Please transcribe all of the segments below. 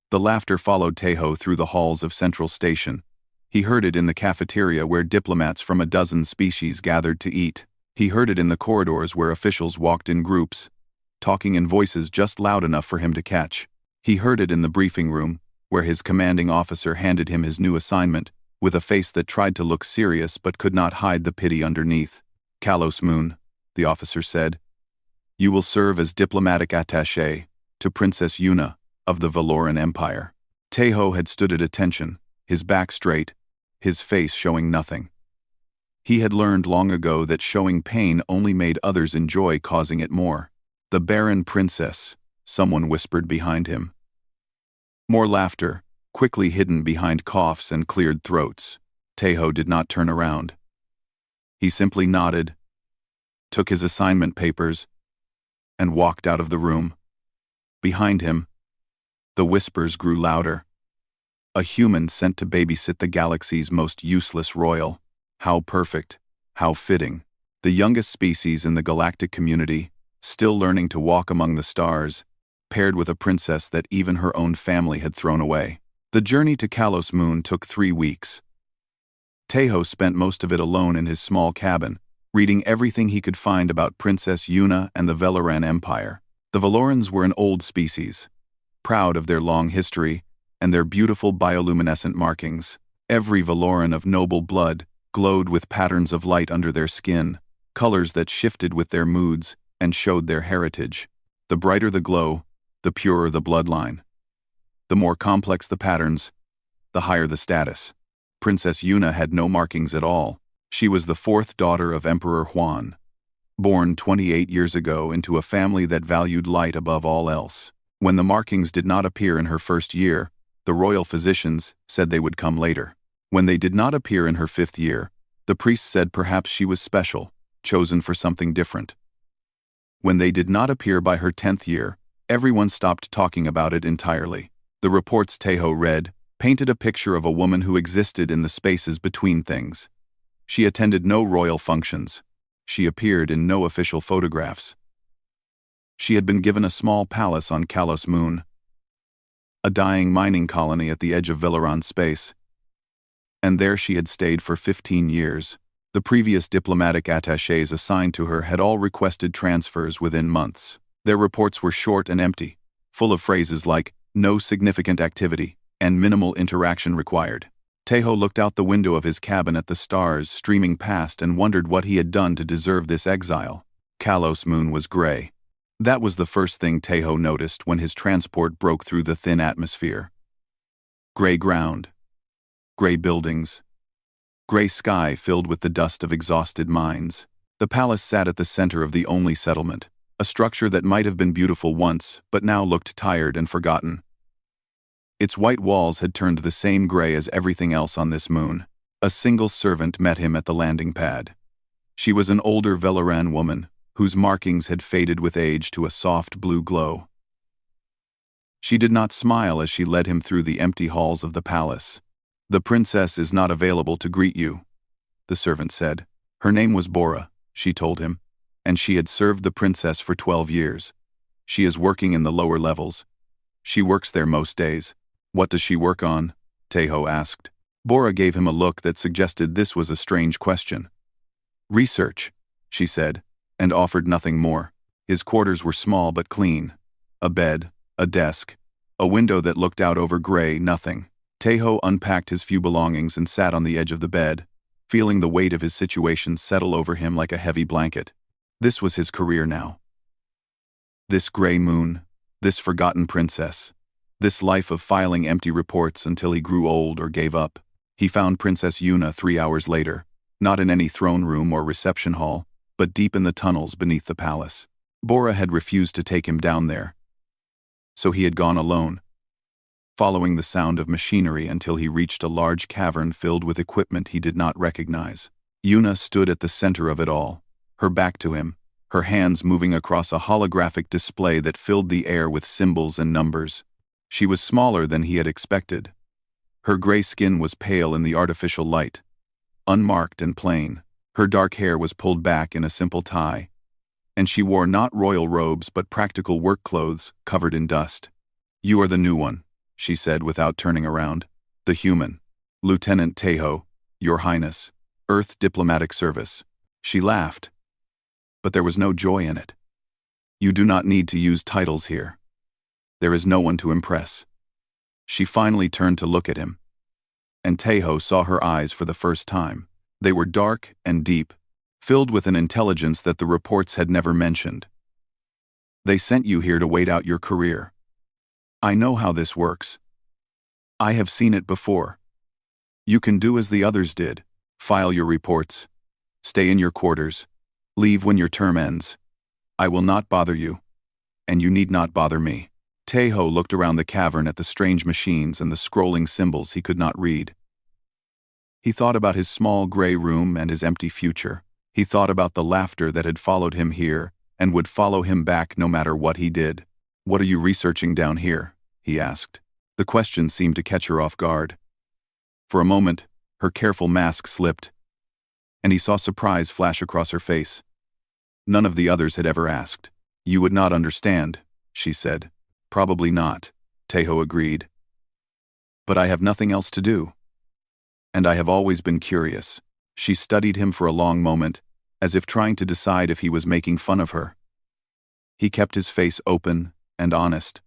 The laughter followed Tejo through the halls of Central Station. He heard it in the cafeteria where diplomats from a dozen species gathered to eat. He heard it in the corridors where officials walked in groups, talking in voices just loud enough for him to catch. He heard it in the briefing room, where his commanding officer handed him his new assignment, with a face that tried to look serious but could not hide the pity underneath. "Kalos Moon," the officer said, "you will serve as diplomatic attaché to Princess Yuna of the Valoran Empire." Tejo had stood at attention, his back straight, his face showing nothing. He had learned long ago that showing pain only made others enjoy causing it more. "The Barren Princess," someone whispered behind him. More laughter, quickly hidden behind coughs and cleared throats. Tejo did not turn around. He simply nodded, took his assignment papers, and walked out of the room. Behind him, the whispers grew louder. A human sent to babysit the galaxy's most useless royal. How perfect, how fitting. The youngest species in the galactic community, still learning to walk among the stars, paired with a princess that even her own family had thrown away. The journey to Kalos Moon took 3 weeks. Tejo spent most of it alone in his small cabin, reading everything he could find about Princess Yuna and the Valoran Empire. The Valorans were an old species, proud of their long history and their beautiful bioluminescent markings. Every Valoran of noble blood glowed with patterns of light under their skin, colors that shifted with their moods and showed their heritage. The brighter the glow, the purer the bloodline. The more complex the patterns, the higher the status. Princess Yuna had no markings at all. She was the 4th daughter of Emperor Huan, born 28 years ago into a family that valued light above all else. When the markings did not appear in her first year, the royal physicians said they would come later. When they did not appear in her 5th year, the priests said perhaps she was special, chosen for something different. When they did not appear by her 10th year, everyone stopped talking about it entirely. The reports Tejo read painted a picture of a woman who existed in the spaces between things. She attended no royal functions. She appeared in no official photographs. She had been given a small palace on Kalos Moon, a dying mining colony at the edge of Valoran space. And there she had stayed for 15 years. The previous diplomatic attachés assigned to her had all requested transfers within months. Their reports were short and empty, full of phrases like, "no significant activity," and "minimal interaction required." Tejo looked out the window of his cabin at the stars streaming past and wondered what he had done to deserve this exile. Kalos Moon was gray. That was the first thing Tejo noticed when his transport broke through the thin atmosphere. Gray ground, gray buildings, gray sky filled with the dust of exhausted mines. The palace sat at the center of the only settlement, a structure that might have been beautiful once but now looked tired and forgotten. Its white walls had turned the same gray as everything else on this moon. A single servant met him at the landing pad. She was an older Valoran woman, whose markings had faded with age to a soft blue glow. She did not smile as she led him through the empty halls of the palace. "The princess is not available to greet you," the servant said. Her name was Bora, she told him, and she had served the princess for 12 years. "She is working in the lower levels. She works there most days." "What does she work on?" Tejo asked. Bora gave him a look that suggested this was a strange question. "Research," she said, and offered nothing more. His quarters were small but clean. A bed, a desk, a window that looked out over gray nothing. Tejo unpacked his few belongings and sat on the edge of the bed, feeling the weight of his situation settle over him like a heavy blanket. This was his career now. This gray moon, this forgotten princess. This life of filing empty reports until he grew old or gave up. He found Princess Yuna 3 hours later, not in any throne room or reception hall, but deep in the tunnels beneath the palace. Bora had refused to take him down there, so he had gone alone, following the sound of machinery until he reached a large cavern filled with equipment he did not recognize. Yuna stood at the center of it all, her back to him, her hands moving across a holographic display that filled the air with symbols and numbers. She was smaller than he had expected. Her gray skin was pale in the artificial light, unmarked and plain. Her dark hair was pulled back in a simple tie, and she wore not royal robes but practical work clothes covered in dust. "You are the new one," she said without turning around. The human. Lieutenant Tejo, Your Highness. Earth Diplomatic Service. She laughed. But there was no joy in it. You do not need to use titles here. There is no one to impress. She finally turned to look at him. And Tejo saw her eyes for the first time. They were dark and deep, filled with an intelligence that the reports had never mentioned. They sent you here to wait out your career. I know how this works. I have seen it before. You can do as the others did. File your reports. Stay in your quarters. Leave when your term ends. I will not bother you. And you need not bother me. Tejo looked around the cavern at the strange machines and the scrolling symbols he could not read. He thought about his small gray room and his empty future. He thought about the laughter that had followed him here and would follow him back no matter what he did. What are you researching down here? He asked. The question seemed to catch her off guard. For a moment, her careful mask slipped, and he saw surprise flash across her face. None of the others had ever asked. You would not understand, she said. Probably not, Tejo agreed. But I have nothing else to do. And I have always been curious. She studied him for a long moment, as if trying to decide if he was making fun of her. He kept his face open and honest,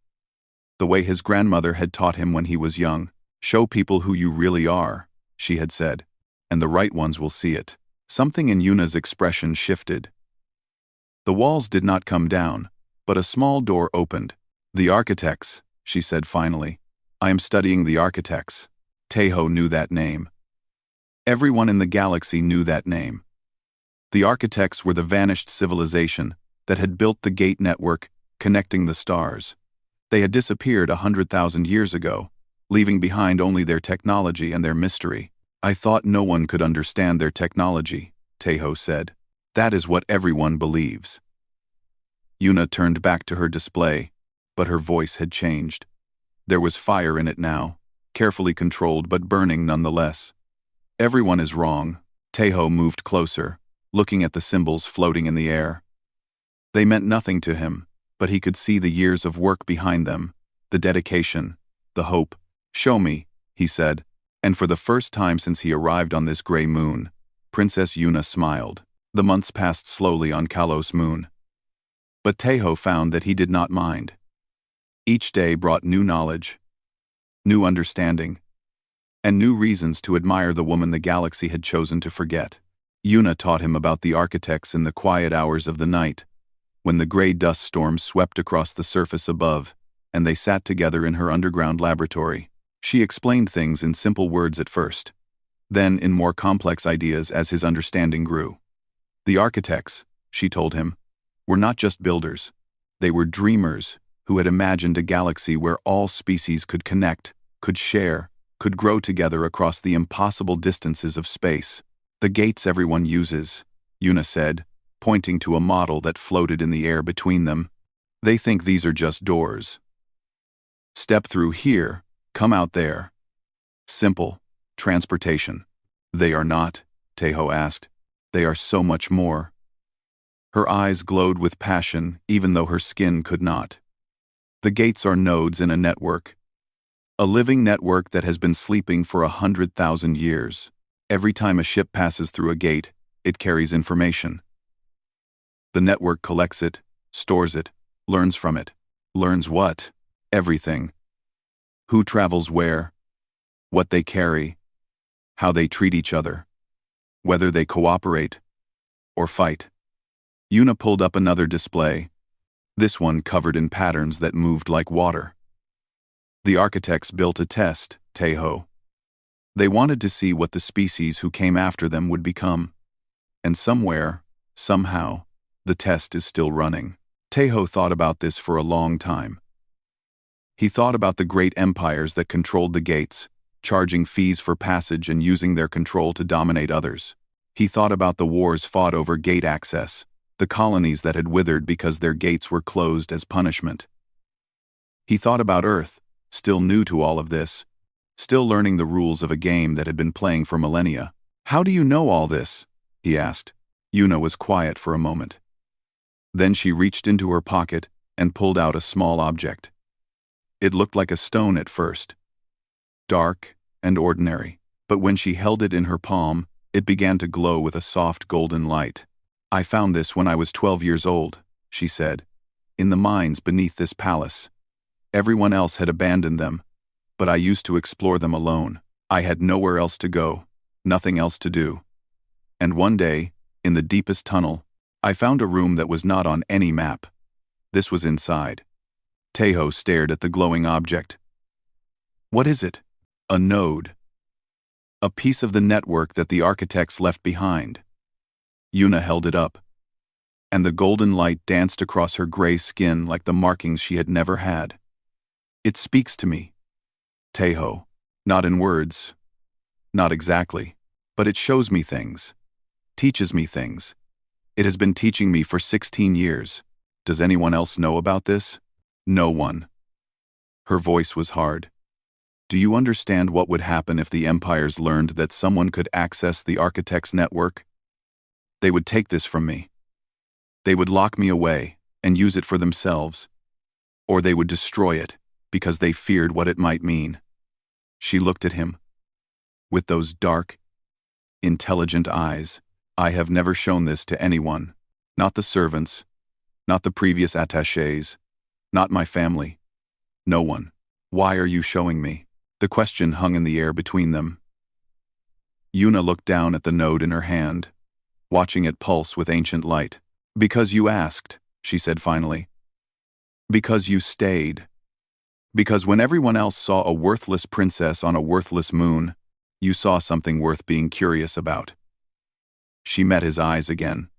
the way his grandmother had taught him when he was young. Show people who you really are, she had said, and the right ones will see it. Something in Yuna's expression shifted. The walls did not come down, but a small door opened. The architects, she said finally. I am studying the architects. Tejo knew that name. Everyone in the galaxy knew that name. The architects were the vanished civilization that had built the gate network connecting the stars. They had disappeared 100,000 years ago, leaving behind only their technology and their mystery. I thought no one could understand their technology, Tejo said. That is what everyone believes. Yuna turned back to her display, but her voice had changed. There was fire in it now, carefully controlled but burning nonetheless. Everyone is wrong. Tejo moved closer, looking at the symbols floating in the air. They meant nothing to him, but he could see the years of work behind them, the dedication, the hope. Show me, he said, and for the first time since he arrived on this gray moon, Princess Yuna smiled. The months passed slowly on Kalos Moon. But Tejo found that he did not mind. Each day brought new knowledge, new understanding, and new reasons to admire the woman the galaxy had chosen to forget. Yuna taught him about the architects in the quiet hours of the night, when the gray dust storms swept across the surface above, and they sat together in her underground laboratory. She explained things in simple words at first, then in more complex ideas as his understanding grew. The architects, she told him, were not just builders. They were dreamers who had imagined a galaxy where all species could connect, could share, could grow together across the impossible distances of space. The gates everyone uses, Yuna said, pointing to a model that floated in the air between them. They think these are just doors. Step through here, come out there. Simple. Transportation. They are not, Tejo asked. They are so much more. Her eyes glowed with passion, even though her skin could not. The gates are nodes in a network. A living network that has been sleeping for 100,000 years. Every time a ship passes through a gate, it carries information. The network collects it, stores it, learns from it. Learns what? Everything. Who travels where, what they carry, how they treat each other, whether they cooperate or fight. Yuna pulled up another display, this one covered in patterns that moved like water. The architects built a test, Tejo. They wanted to see what the species who came after them would become. And somewhere, somehow, the test is still running. Tejo thought about this for a long time. He thought about the great empires that controlled the gates, charging fees for passage and using their control to dominate others. He thought about the wars fought over gate access, the colonies that had withered because their gates were closed as punishment. He thought about Earth, still new to all of this, still learning the rules of a game that had been playing for millennia. How do you know all this? He asked. Yuna was quiet for a moment. Then she reached into her pocket and pulled out a small object. It looked like a stone at first, dark and ordinary, but when she held it in her palm, it began to glow with a soft golden light. "I found this when I was 12 years old," she said, "in the mines beneath this palace. Everyone else had abandoned them, but I used to explore them alone. I had nowhere else to go, nothing else to do. And one day, in the deepest tunnel, I found a room that was not on any map. This was inside." Tejo stared at the glowing object. "What is it?" "A node. A piece of the network that the architects left behind." Yuna held it up, and the golden light danced across her gray skin like the markings she had never had. "It speaks to me, Tejo. Not in words. Not exactly. But it shows me things. Teaches me things. It has been teaching me for 16 years. Does anyone else know about this?" "No one." Her voice was hard. "Do you understand what would happen if the empires learned that someone could access the architect's network? They would take this from me. They would lock me away and use it for themselves. Or they would destroy it because they feared what it might mean." She looked at him. With those dark, intelligent eyes. "I have never shown this to anyone. Not the servants. Not the previous attachés. Not my family. No one. Why are you showing me?" The question hung in the air between them. Yuna looked down at the node in her hand, watching it pulse with ancient light. "Because you asked," she said finally. "Because you stayed. Because when everyone else saw a worthless princess on a worthless moon, you saw something worth being curious about." She met his eyes again.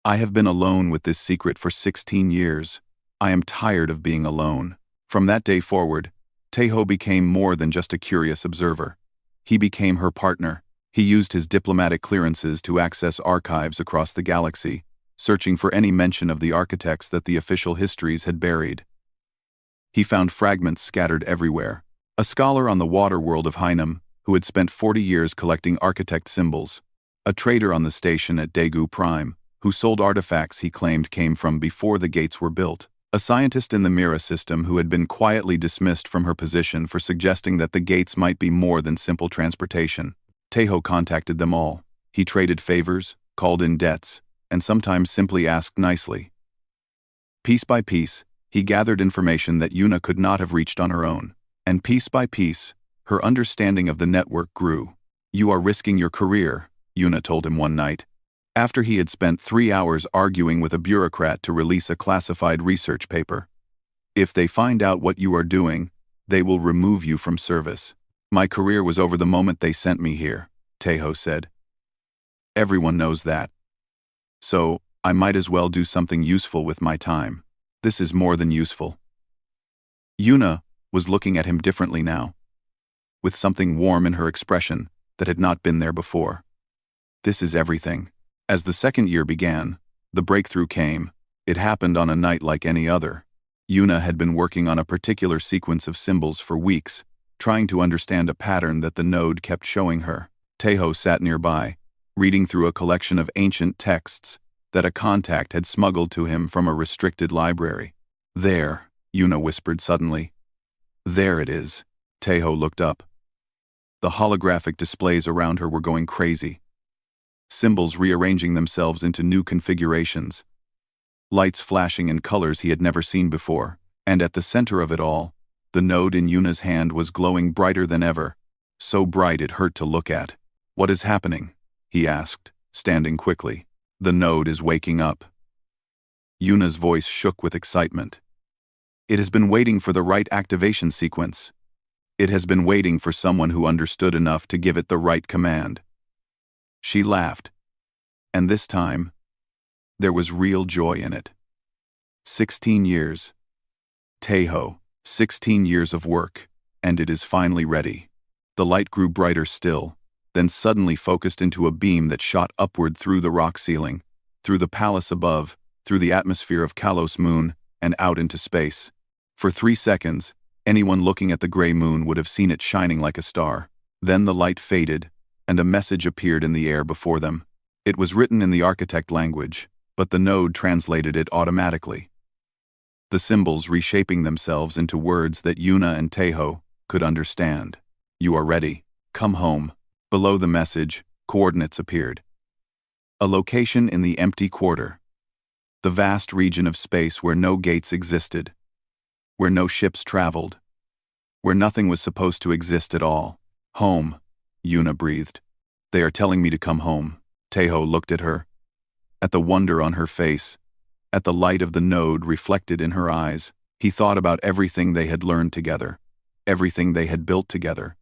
"I have been alone with this secret for 16 years. I am tired of being alone." From that day forward, Tejo became more than just a curious observer. He became her partner. He used his diplomatic clearances to access archives across the galaxy, searching for any mention of the architects that the official histories had buried. He found fragments scattered everywhere. A scholar on the water world of Hynum, who had spent 40 years collecting architect symbols. A trader on the station at Daegu Prime, who sold artifacts he claimed came from before the gates were built. A scientist in the Mira system who had been quietly dismissed from her position for suggesting that the gates might be more than simple transportation. Tejo contacted them all. He traded favors, called in debts, and sometimes simply asked nicely. Piece by piece, he gathered information that Yuna could not have reached on her own. And piece by piece, her understanding of the network grew. "You are risking your career," Yuna told him one night, after he had spent 3 hours arguing with a bureaucrat to release a classified research paper. "If they find out what you are doing, they will remove you from service." "My career was over the moment they sent me here," Tejo said. "Everyone knows that. So, I might as well do something useful with my time. This is more than useful." Yuna was looking at him differently now, with something warm in her expression that had not been there before. "This is everything." As the second year began, the breakthrough came. It happened on a night like any other. Yuna had been working on a particular sequence of symbols for weeks, trying to understand a pattern that the node kept showing her. Tejo sat nearby, reading through a collection of ancient texts that a contact had smuggled to him from a restricted library. "There," Yuna whispered suddenly. "There it is." Tejo looked up. The holographic displays around her were going crazy. Symbols rearranging themselves into new configurations. Lights flashing in colors he had never seen before, and at the center of it all, the node in Yuna's hand was glowing brighter than ever, so bright it hurt to look at. "What is happening?" he asked, standing quickly. "The node is waking up." Yuna's voice shook with excitement. "It has been waiting for the right activation sequence. It has been waiting for someone who understood enough to give it the right command." She laughed, and this time, there was real joy in it. 16 years. Tejo, 16 years of work, and it is finally ready. The light grew brighter still, then suddenly focused into a beam that shot upward through the rock ceiling, through the palace above, through the atmosphere of Kalos Moon, and out into space. For 3 seconds, anyone looking at the gray moon would have seen it shining like a star. Then the light faded, and a message appeared in the air before them. It was written in the architect language, but the node translated it automatically. the symbols reshaping themselves into words that Yuna and Tejo could understand. You are ready. Come home. Below the message, coordinates appeared. A location in the empty quarter. The vast region of space where no gates existed. Where no ships traveled. Where nothing was supposed to exist at all. Home, Yuna breathed. They are telling me to come home. Tejo looked at her. At the wonder on her face. At the light of the node reflected in her eyes. He thought about everything they had learned together. Everything they had built together.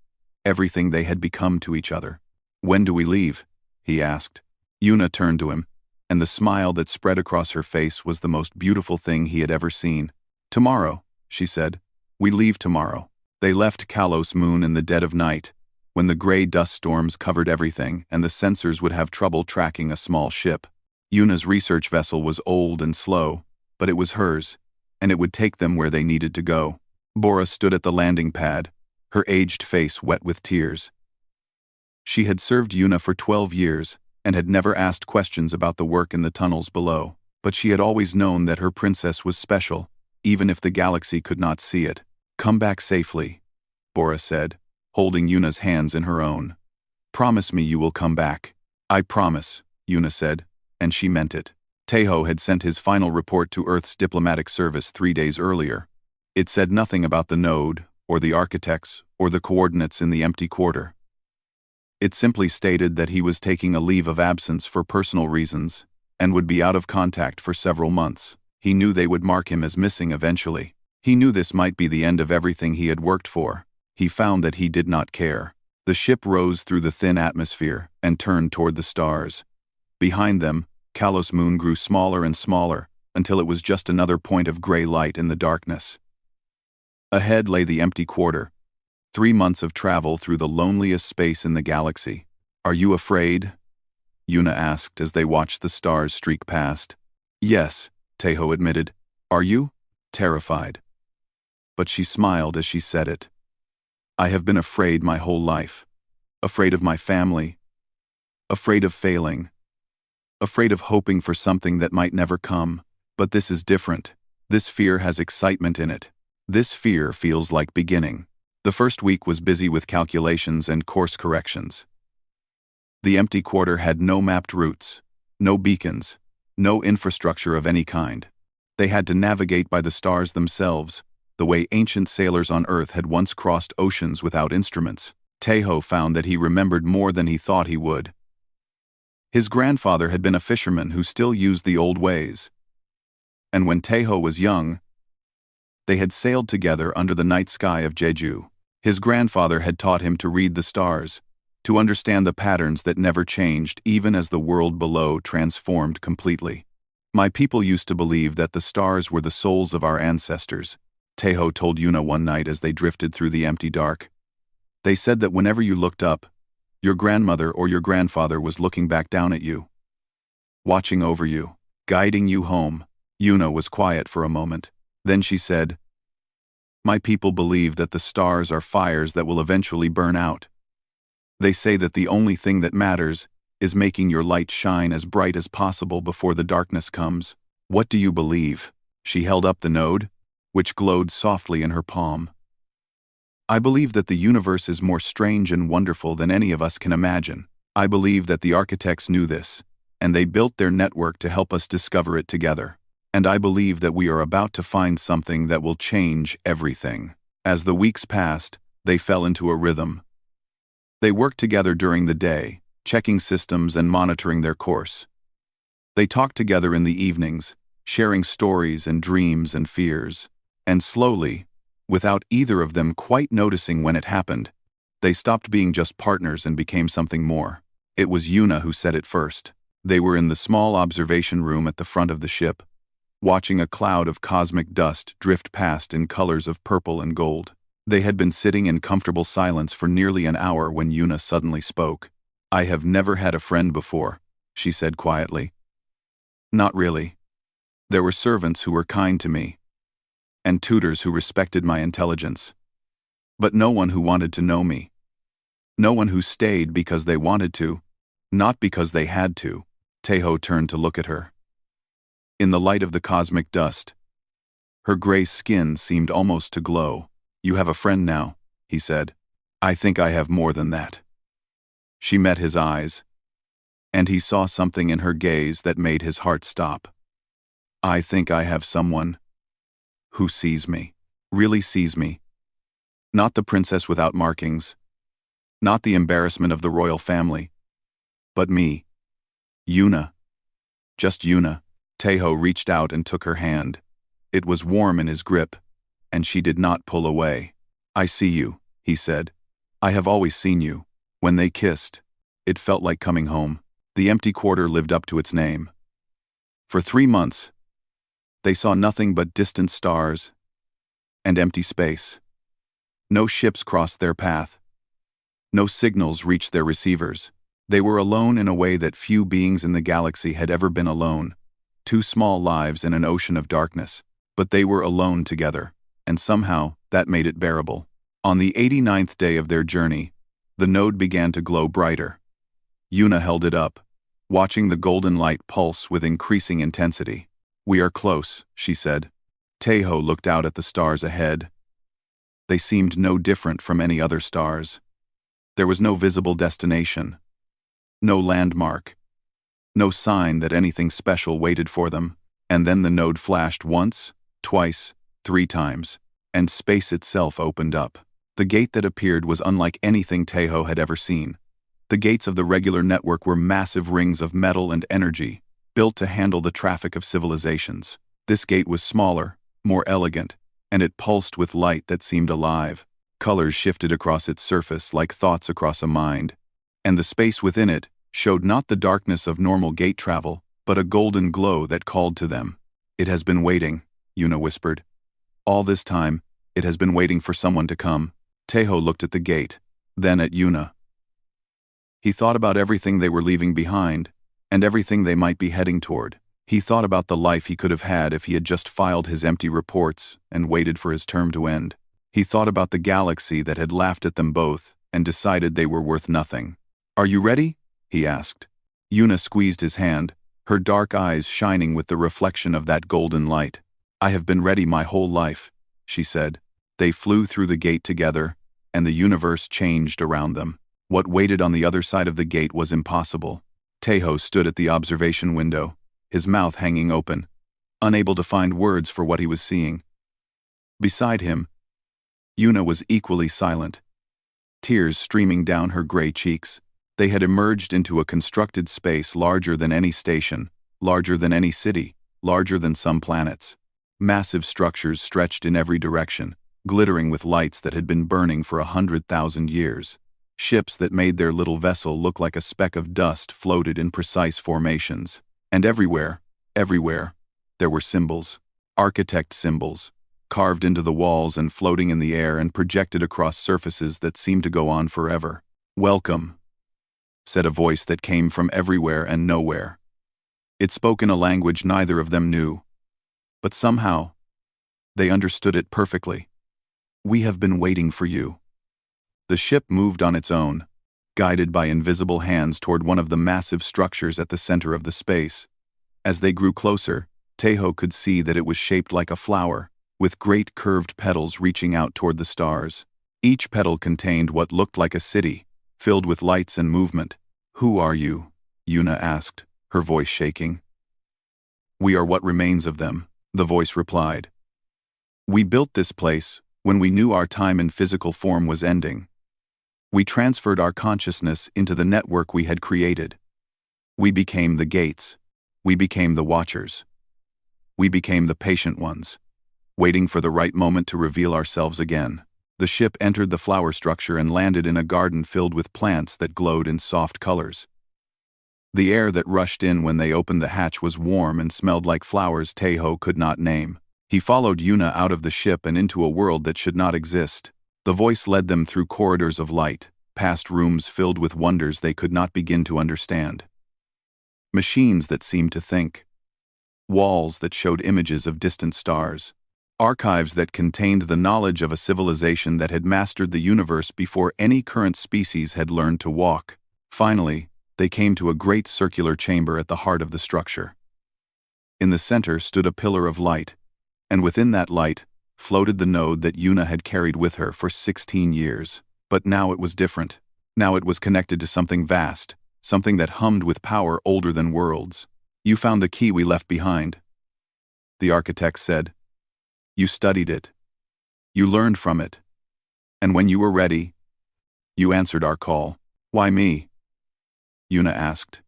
Everything they had become to each other. When do we leave? He asked. Yuna turned to him, and the smile that spread across her face was the most beautiful thing he had ever seen. Tomorrow, she said. We leave tomorrow. They left Kalos Moon in the dead of night, when the gray dust storms covered everything and the sensors would have trouble tracking a small ship. Yuna's research vessel was old and slow, but it was hers, and it would take them where they needed to go. Bora stood at the landing pad, her aged face wet with tears. She had served Yuna for 12 years and had never asked questions about the work in the tunnels below, but she had always known that her princess was special, even if the galaxy could not see it. Come back safely, Bora said, holding Yuna's hands in her own. Promise me you will come back. I promise, Yuna said, and she meant it. Tejo had sent his final report to Earth's diplomatic service 3 days earlier. It said nothing about the node, or the architects, or the coordinates in the empty quarter. It simply stated that he was taking a leave of absence for personal reasons, and would be out of contact for several months. He knew they would mark him as missing eventually. He knew this might be the end of everything he had worked for. He found that he did not care. The ship rose through the thin atmosphere and turned toward the stars. Behind them, Kalos Moon grew smaller and smaller, until it was just another point of gray light in the darkness. Ahead lay the empty quarter. 3 months of travel through the loneliest space in the galaxy. Are you afraid? Yuna asked as they watched the stars streak past. Yes, Tejo admitted. Are you? Terrified. But she smiled as she said it. I have been afraid my whole life. Afraid of my family. Afraid of failing. Afraid of hoping for something that might never come. But this is different. This fear has excitement in it. This fear feels like beginning. The first week was busy with calculations and course corrections. The empty quarter had no mapped routes, no beacons, no infrastructure of any kind. They had to navigate by the stars themselves, the way ancient sailors on Earth had once crossed oceans without instruments. Tejo found that he remembered more than he thought he would. His grandfather had been a fisherman who still used the old ways. And when Tejo was young, they had sailed together under the night sky of Jeju. His grandfather had taught him to read the stars, to understand the patterns that never changed even as the world below transformed completely. My people used to believe that the stars were the souls of our ancestors, Tejo told Yuna one night as they drifted through the empty dark. They said that whenever you looked up, your grandmother or your grandfather was looking back down at you, watching over you, guiding you home. Yuna was quiet for a moment. Then she said, My people believe that the stars are fires that will eventually burn out. They say that the only thing that matters is making your light shine as bright as possible before the darkness comes. What do you believe? She held up the node, which glowed softly in her palm. I believe that the universe is more strange and wonderful than any of us can imagine. I believe that the architects knew this, and they built their network to help us discover it together. And I believe that we are about to find something that will change everything. As the weeks passed, they fell into a rhythm. They worked together during the day, checking systems and monitoring their course. They talked together in the evenings, sharing stories and dreams and fears. And slowly, without either of them quite noticing when it happened, they stopped being just partners and became something more. It was Yuna who said it first. They were in the small observation room at the front of the ship, watching a cloud of cosmic dust drift past in colors of purple and gold. They had been sitting in comfortable silence for nearly an hour when Yuna suddenly spoke. I have never had a friend before, she said quietly. Not really. There were servants who were kind to me, and tutors who respected my intelligence. But no one who wanted to know me. No one who stayed because they wanted to, not because they had to. Tejo turned to look at her. In the light of the cosmic dust, Her gray skin seemed almost to glow. "You have a friend now," he said. "I think I have more than that." She met his eyes, and he saw something in her gaze that made his heart stop. "I think I have someone who sees me, really sees me. Not the princess without markings, not the embarrassment of the royal family, but me. Yuna. Just Yuna." Teho reached out and took her hand. It was warm in his grip, and she did not pull away. "I see you," he said. "I have always seen you." When they kissed, it felt like coming home. The empty quarter lived up to its name. For 3 months, they saw nothing but distant stars and empty space. No ships crossed their path. No signals reached their receivers. They were alone in a way that few beings in the galaxy had ever been alone. 2 small lives in an ocean of darkness. But they were alone together, and somehow that made it bearable. On the 89th day of their journey, the node began to glow brighter. Yuna held it up, watching the golden light pulse with increasing intensity. "We are close," she said. Teho looked out at the stars ahead. They seemed no different from any other stars. There was no visible destination, no landmark, no sign that anything special waited for them. And then the node flashed once, twice, 3 times, and space itself opened up. The gate that appeared was unlike anything Teho had ever seen. The gates of the regular network were massive rings of metal and energy, built to handle the traffic of civilizations. This gate was smaller, more elegant, and it pulsed with light that seemed alive. Colors shifted across its surface like thoughts across a mind, and the space within it showed not the darkness of normal gate travel, but a golden glow that called to them. "It has been waiting," Yuna whispered. "All this time, it has been waiting for someone to come." Teho looked at the gate, then at Yuna. He thought about everything they were leaving behind, and everything they might be heading toward. He thought about the life he could have had if he had just filed his empty reports and waited for his term to end. He thought about the galaxy that had laughed at them both and decided they were worth nothing. "Are you ready?" he asked. Yuna squeezed his hand, her dark eyes shining with the reflection of that golden light. "I have been ready my whole life," she said. They flew through the gate together, and the universe changed around them. What waited on the other side of the gate was impossible. Teho stood at the observation window, his mouth hanging open, unable to find words for what he was seeing. Beside him, Yuna was equally silent, tears streaming down her gray cheeks. They had emerged into a constructed space larger than any station, larger than any city, larger than some planets. Massive structures stretched in every direction, glittering with lights that had been burning for 100,000 years. Ships that made their little vessel look like a speck of dust floated in precise formations. And everywhere, there were symbols. Architect symbols, carved into the walls and floating in the air and projected across surfaces that seemed to go on forever. "Welcome," said a voice that came from everywhere and nowhere. It spoke in a language neither of them knew, but somehow, they understood it perfectly. "We have been waiting for you." The ship moved on its own, guided by invisible hands toward one of the massive structures at the center of the space. As they grew closer, Teho could see that it was shaped like a flower, with great curved petals reaching out toward the stars. Each petal contained what looked like a city, filled with lights and movement. "Who are you?" Yuna asked, her voice shaking. "We are what remains of them," the voice replied. "We built this place when we knew our time in physical form was ending. We transferred our consciousness into the network we had created. We became the gates. We became the watchers. We became the patient ones, waiting for the right moment to reveal ourselves again." The ship entered the flower structure and landed in a garden filled with plants that glowed in soft colors. The air that rushed in when they opened the hatch was warm and smelled like flowers Teho could not name. He followed Yuna out of the ship and into a world that should not exist. The voice led them through corridors of light, past rooms filled with wonders they could not begin to understand. Machines that seemed to think. Walls that showed images of distant stars. Archives that contained the knowledge of a civilization that had mastered the universe before any current species had learned to walk. Finally, they came to a great circular chamber at the heart of the structure. In the center stood a pillar of light, And within that light floated the node that Yuna had carried with her for 16 years. But now it was different. Now it was connected to something vast, something that hummed with power older than worlds. "You found the key we left behind," the architect said. "You studied it. You learned from it. And when you were ready, you answered our call." "Why me?" Yuna asked.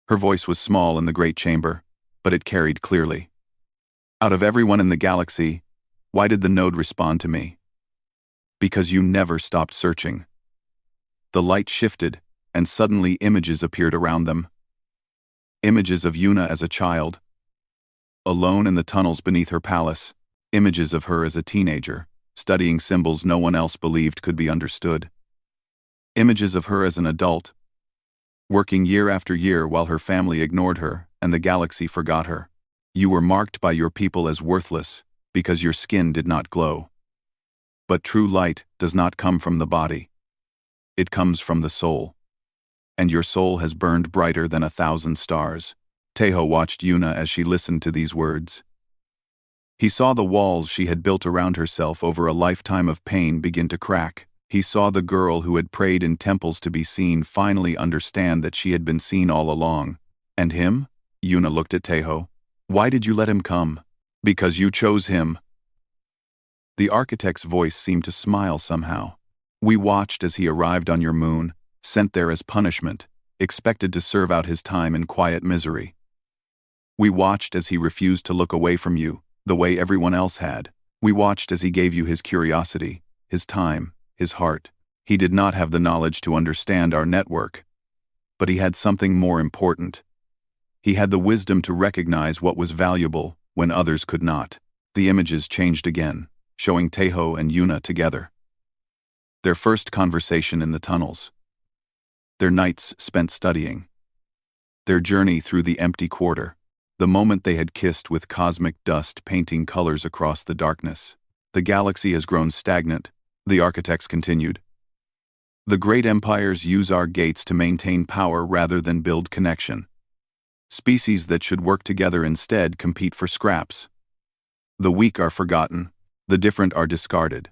Her voice was small in the great chamber, but it carried clearly. "Out of everyone in the galaxy, why did the node respond to me?" "Because you never stopped searching." The light shifted, and suddenly images appeared around them. Images of Yuna as a child, alone in the tunnels beneath her palace. Images of her as a teenager, studying symbols no one else believed could be understood. Images of her as an adult, working year after year while her family ignored her and the galaxy forgot her. "You were marked by your people as worthless because your skin did not glow. But true light does not come from the body. It comes from the soul. And your soul has burned brighter than 1,000 stars." Tejo watched Yuna as she listened to these words. He saw the walls she had built around herself over a lifetime of pain begin to crack. He saw the girl who had prayed in temples to be seen finally understand that she had been seen all along. "And him?" Yuna looked at Tejo. "Why did you let him come?" "Because you chose him." The architect's voice seemed to smile somehow. "We watched as he arrived on your moon, sent there as punishment, expected to serve out his time in quiet misery. We watched as he refused to look away from you, the way everyone else had. We watched as he gave you his curiosity, his time, his heart. He did not have the knowledge to understand our network. But he had something more important. He had the wisdom to recognize what was valuable when others could not." The images changed again, showing Tejo and Yuna together. Their first conversation in the tunnels. Their nights spent studying. Their journey through the empty quarter. The moment they had kissed with cosmic dust painting colors across the darkness. "The galaxy has grown stagnant," the architects continued. "The great empires use our gates to maintain power rather than build connection. Species that should work together instead compete for scraps. The weak are forgotten, the different are discarded.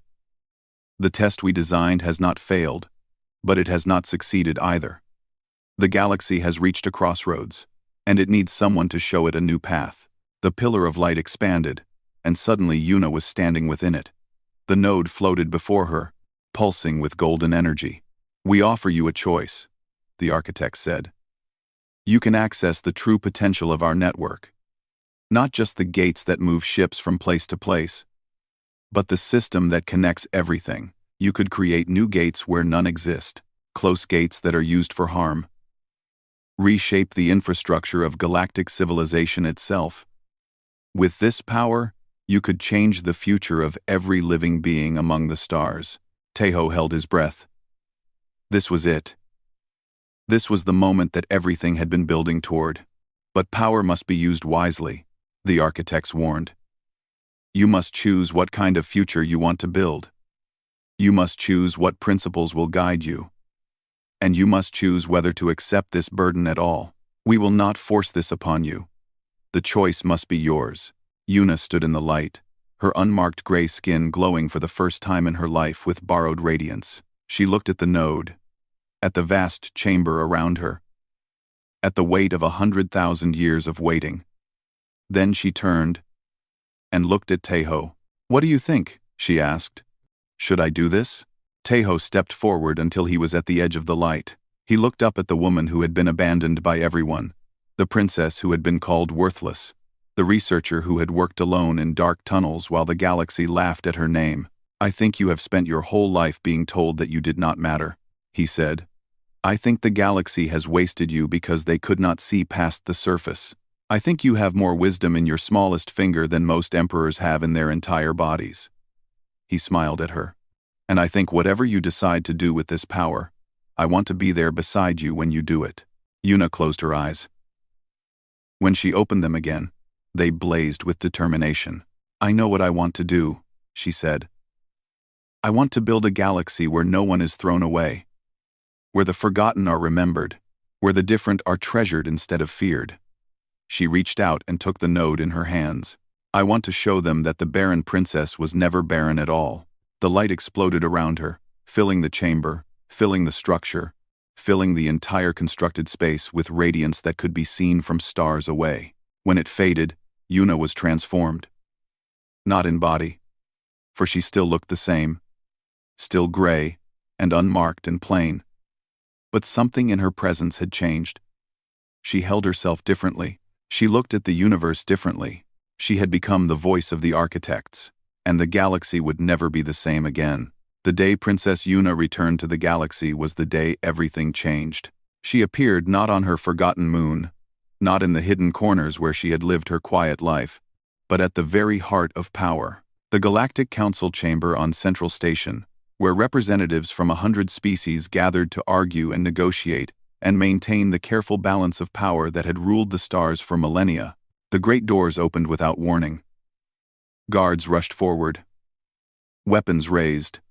The test we designed has not failed, but it has not succeeded either. The galaxy has reached a crossroads, and it needs someone to show it a new path." The pillar of light expanded, and suddenly Yuna was standing within it. The node floated before her, pulsing with golden energy. "We offer you a choice," the architect said. "You can access the true potential of our network. Not just the gates that move ships from place to place, but the system that connects everything. You could create new gates where none exist, close gates that are used for harm. Reshape the infrastructure of galactic civilization itself. With this power, you could change the future of every living being among the stars." Tejo held his breath. This was it. This was the moment that everything had been building toward. But power must be used wisely, the architects warned. You must choose what kind of future you want to build. You must choose what principles will guide you. And you must choose whether to accept this burden at all. We will not force this upon you. The choice must be yours. Yuna stood in the light, her unmarked gray skin glowing for the first time in her life with borrowed radiance. She looked at the node, at the vast chamber around her, at the weight of 100,000 years of waiting. Then she turned and looked at Tejo. "What do you think?" she asked. "Should I do this?" Tejo stepped forward until he was at the edge of the light. He looked up at the woman who had been abandoned by everyone, the princess who had been called worthless, the researcher who had worked alone in dark tunnels while the galaxy laughed at her name. "I think you have spent your whole life being told that you did not matter," he said. "I think the galaxy has wasted you because they could not see past the surface. I think you have more wisdom in your smallest finger than most emperors have in their entire bodies." He smiled at her. "And I think whatever you decide to do with this power, I want to be there beside you when you do it." Yuna closed her eyes. When she opened them again, they blazed with determination. "I know what I want to do," she said. "I want to build a galaxy where no one is thrown away, where the forgotten are remembered, where the different are treasured instead of feared." She reached out and took the node in her hands. I want to show them that the Barren princess was never barren at all. The light exploded around her, filling the chamber, filling the structure, filling the entire constructed space with radiance that could be seen from stars away. When it faded, Yuna was transformed. Not in body, for she still looked the same, still gray and unmarked and plain. But something in her presence had changed. She held herself differently. She looked at the universe differently. She had become the voice of the architects, and the galaxy would never be the same again. The day Princess Yuna returned to the galaxy was the day everything changed. She appeared not on her forgotten moon, not in the hidden corners where she had lived her quiet life, but at the very heart of power. The Galactic Council chamber on Central Station, where representatives from 100 species gathered to argue and negotiate and maintain the careful balance of power that had ruled the stars for millennia. The great doors opened without warning. Guards rushed forward, weapons raised.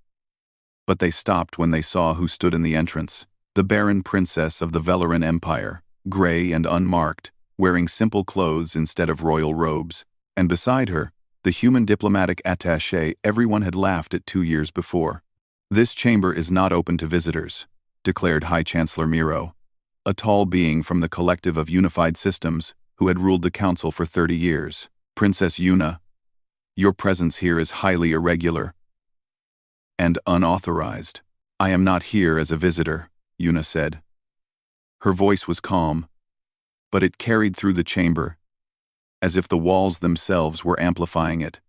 But they stopped when they saw who stood in the entrance. The Barren princess of the Velaran Empire, gray and unmarked, wearing simple clothes instead of royal robes. And beside her, the human diplomatic attaché everyone had laughed at 2 years before. "This chamber is not open to visitors," declared High Chancellor Miro, a tall being from the collective of unified systems who had ruled the council for 30 years. "Princess Yuna, your presence here is highly irregular and unauthorized." "I am not here as a visitor," Yuna said. Her voice was calm, but it carried through the chamber, as if the walls themselves were amplifying it.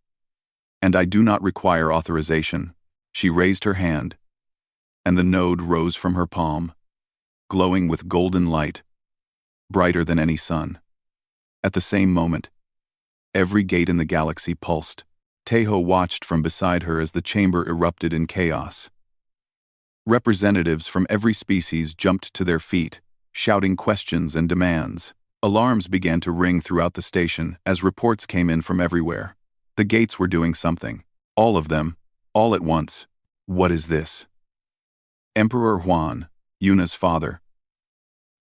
"And I do not require authorization." She raised her hand, and the node rose from her palm, glowing with golden light, brighter than any sun. At the same moment, every gate in the galaxy pulsed. Tejo watched from beside her as the chamber erupted in chaos. Representatives from every species jumped to their feet, shouting questions and demands. Alarms began to ring throughout the station as reports came in from everywhere. The gates were doing something. All of them, all at once. "What is this?" Emperor Juan, Yuna's father,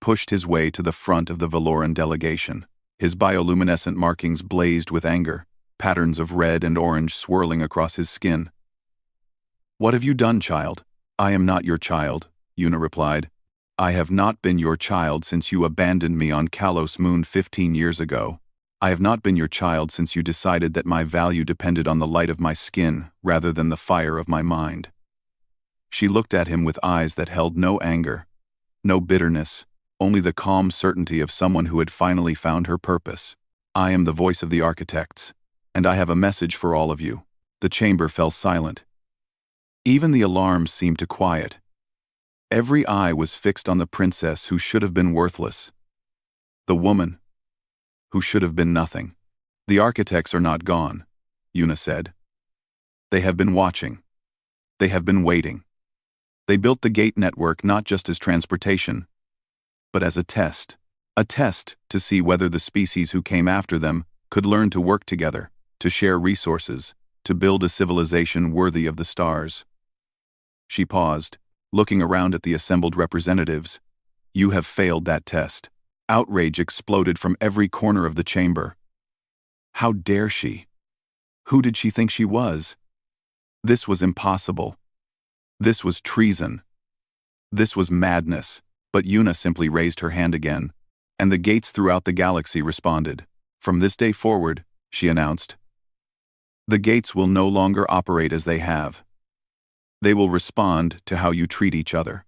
pushed his way to the front of the Valoran delegation. His bioluminescent markings blazed with anger, patterns of red and orange swirling across his skin. "What have you done, child?" "I am not your child," Yuna replied. "I have not been your child since you abandoned me on Kalos Moon 15 years ago. I have not been your child since you decided that my value depended on the light of my skin rather than the fire of my mind." She looked at him with eyes that held no anger, no bitterness, only the calm certainty of someone who had finally found her purpose. "I am the voice of the architects, and I have a message for all of you." The chamber fell silent. Even the alarms seemed to quiet. Every eye was fixed on the princess who should have been worthless. The woman who should have been nothing. "The architects are not gone," Yuna said. "They have been watching. They have been waiting. They built the gate network not just as transportation, but as a test to see whether the species who came after them could learn to work together, to share resources, to build a civilization worthy of the stars." She paused, looking around at the assembled representatives. "You have failed that test." Outrage exploded from every corner of the chamber. How dare she? Who did she think she was? This was impossible. This was treason. This was madness. But Yuna simply raised her hand again, and the gates throughout the galaxy responded. "From this day forward," she announced, "the gates will no longer operate as they have. They will respond to how you treat each other.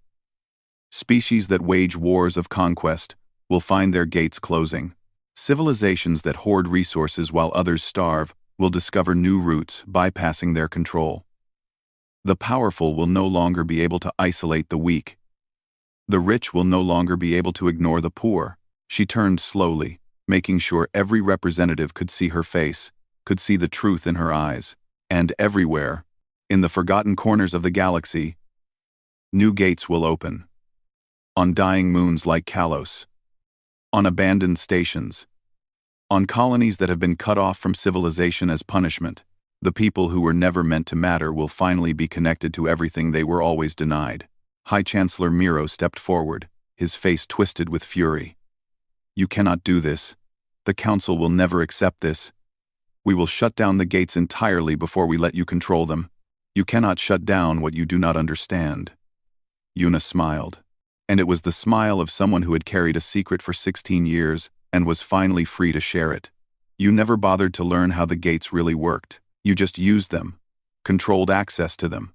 Species that wage wars of conquest will find their gates closing. Civilizations that hoard resources while others starve will discover new routes, bypassing their control. The powerful will no longer be able to isolate the weak. The rich will no longer be able to ignore the poor." She turned slowly, making sure every representative could see her face, could see the truth in her eyes. And everywhere, in the forgotten corners of the galaxy, new gates will open. On dying moons like Kalos. On abandoned stations. On colonies that have been cut off from civilization as punishment. The people who were never meant to matter will finally be connected to everything they were always denied. High Chancellor Miro stepped forward, his face twisted with fury. "You cannot do this. The Council will never accept this." We will shut down the gates entirely before we let you control them. You cannot shut down what you do not understand." Yuna smiled. And it was the smile of someone who had carried a secret for 16 years and was finally free to share it. You never bothered to learn how the gates really worked. You just used them, controlled access to them,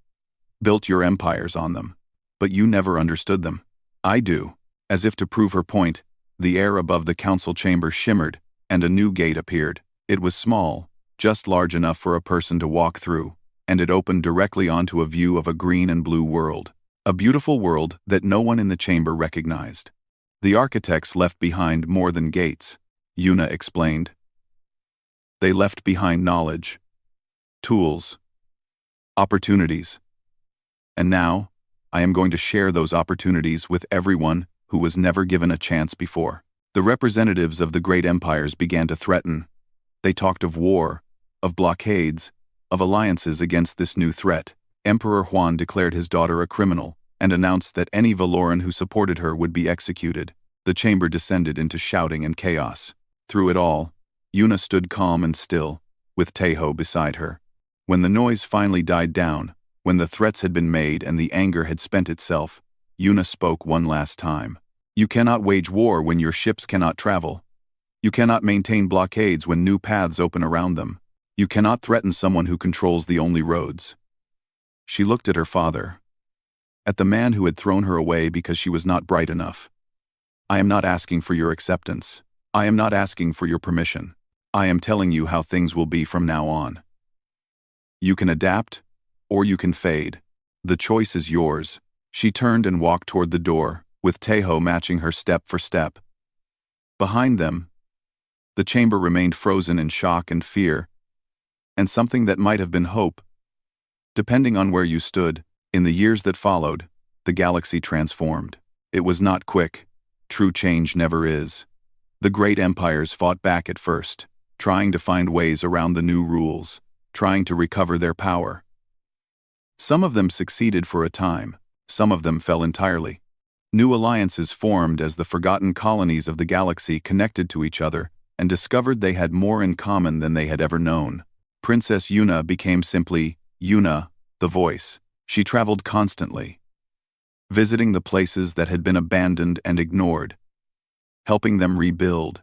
built your empires on them. But you never understood them. I do. As if to prove her point, the air above the council chamber shimmered, and a new gate appeared. It was small, just large enough for a person to walk through, and it opened directly onto a view of a green and blue world. A beautiful world that no one in the chamber recognized. The architects left behind more than gates, Yuna explained. They left behind knowledge, tools, opportunities. And now, I am going to share those opportunities with everyone who was never given a chance before. The representatives of the great empires began to threaten. They talked of war, of blockades, of alliances against this new threat. Emperor Huan declared his daughter a criminal and announced that any Valoran who supported her would be executed. The chamber descended into shouting and chaos. Through it all, Yuna stood calm and still, with Taeho beside her. When the noise finally died down, when the threats had been made and the anger had spent itself, Yuna spoke one last time. You cannot wage war when your ships cannot travel. You cannot maintain blockades when new paths open around them. You cannot threaten someone who controls the only roads. She looked at her father, at the man who had thrown her away because she was not bright enough. I am not asking for your acceptance. I am not asking for your permission. I am telling you how things will be from now on. You can adapt, or you can fade. The choice is yours. She turned and walked toward the door, with Taeho matching her step for step. Behind them, the chamber remained frozen in shock and fear, and something that might have been hope. Depending on where you stood, in the years that followed, the galaxy transformed. It was not quick. True change never is. The great empires fought back at first, trying to find ways around the new rules, trying to recover their power. Some of them succeeded for a time, some of them fell entirely. New alliances formed as the forgotten colonies of the galaxy connected to each other and discovered they had more in common than they had ever known. Princess Yuna became simply Yuna, the voice. She traveled constantly, visiting the places that had been abandoned and ignored, helping them rebuild,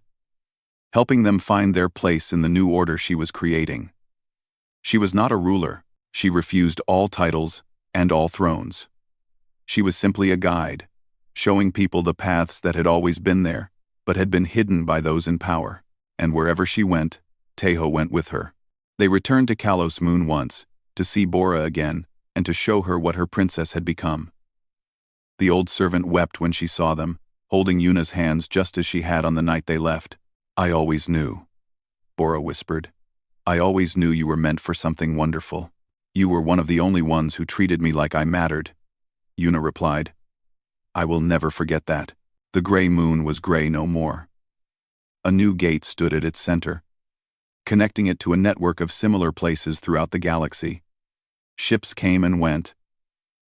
helping them find their place in the new order she was creating. She was not a ruler. She refused all titles and all thrones. She was simply a guide, showing people the paths that had always been there, but had been hidden by those in power. And wherever she went, Taeho went with her. They returned to Kalos Moon once, to see Bora again, and to show her what her princess had become. The old servant wept when she saw them, holding Yuna's hands just as she had on the night they left. I always knew, Bora whispered. I always knew you were meant for something wonderful. You were one of the only ones who treated me like I mattered. Yuna replied. I will never forget that. The gray moon was gray no more. A new gate stood at its center, connecting it to a network of similar places throughout the galaxy. Ships came and went.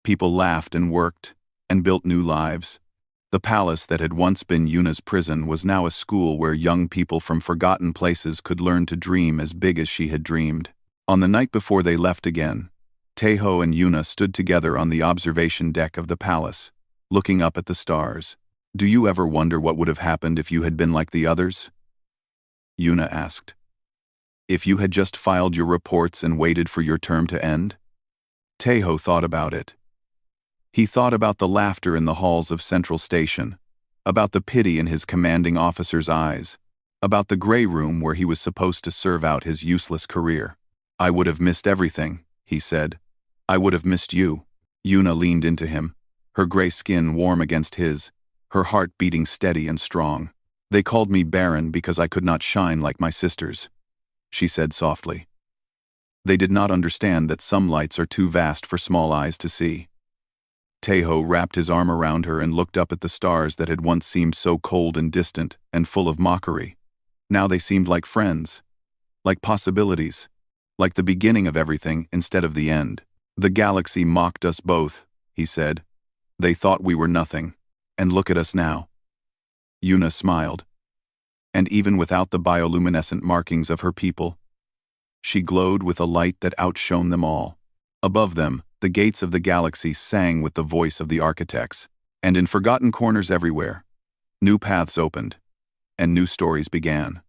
People laughed and worked, and built new lives. The palace that had once been Yuna's prison was now a school where young people from forgotten places could learn to dream as big as she had dreamed. On the night before they left again, Taeho and Yuna stood together on the observation deck of the palace, looking up at the stars. Do you ever wonder what would have happened if you had been like the others? Yuna asked. If you had just filed your reports and waited for your term to end? Taeho thought about it. He thought about the laughter in the halls of Central Station, about the pity in his commanding officer's eyes, about the gray room where he was supposed to serve out his useless career. I would have missed everything, he said. I would have missed you. Yuna leaned into him, her gray skin warm against his, her heart beating steady and strong. They called me Barren because I could not shine like my sisters, she said softly. They did not understand that some lights are too vast for small eyes to see. Taeho wrapped his arm around her and looked up at the stars that had once seemed so cold and distant and full of mockery. Now they seemed like friends, like possibilities, like the beginning of everything instead of the end. The galaxy mocked us both, he said. They thought we were nothing. And look at us now. Yuna smiled. And even without the bioluminescent markings of her people, She glowed with a light that outshone them all. Above them, the gates of the galaxy sang with the voice of the architects, and in forgotten corners everywhere, new paths opened, and new stories began.